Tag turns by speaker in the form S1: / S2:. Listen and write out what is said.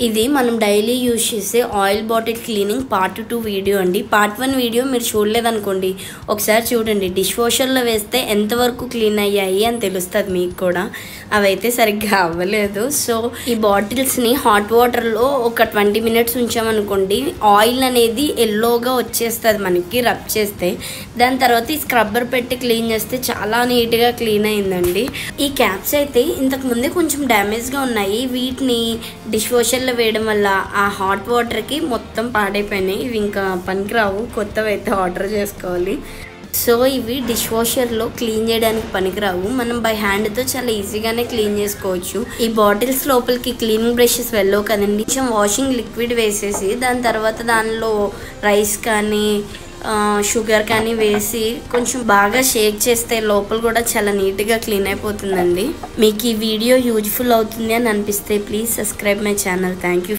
S1: ఇది మనం daily use చేసే oil bottle cleaning part 2 video అండి. పార్ట్ 1 వీడియో మీరు చూడలేదనుకోండి, ఒకసారి చూడండి. డిష్ వాషర్లో వేస్తే ఎంతవరకు క్లీన్ అయ్యాయి అని తెలుస్తుంది మీకు కూడా. అవైతే సరిగ్గా అవ్వలేదు. సో ఈ బాటిల్స్ని హాట్ వాటర్లో ఒక 20 మినిట్స్ ఉంచామనుకోండి, ఆయిల్ అనేది ఎల్లోగా వచ్చేస్తుంది మనకి రబ్ చేస్తే. దాని తర్వాత ఈ స్క్రబ్బర్ పెట్టి క్లీన్ చేస్తే చాలా నీట్గా క్లీన్ అయిందండి. ఈ క్యాప్స్ అయితే ఇంతకుముందే కొంచెం డ్యామేజ్గా ఉన్నాయి. వీటిని డిష్ వాషర్ వేయడం వల్ల ఆ హాట్ వాటర్కి మొత్తం పాడైపోయినాయి. ఇవి ఇంకా పనికిరావు, కొత్తవి అయితే ఆర్డర్ చేసుకోవాలి. సో ఇవి డిష్ వాషర్లో క్లీన్ చేయడానికి పనికిరావు. మనం బై హ్యాండ్తో చాలా ఈజీగానే క్లీన్ చేసుకోవచ్చు. ఈ బాటిల్స్ లోపలికి క్లీనింగ్ బ్రషెస్ వెళ్ళవు కదండి. కొంచెం వాషింగ్ లిక్విడ్ వేసేసి దాని తర్వాత దానిలో రైస్ కానీ షుగర్ కానీ వేసి కొంచెం బాగా షేక్ చేస్తే లోపల కూడా చాలా నీట్గా క్లీన్ అయిపోతుందండి. మీకు ఈ వీడియో యూజ్ఫుల్ అవుతుంది అని అనిపిస్తే please subscribe my channel. Thank you.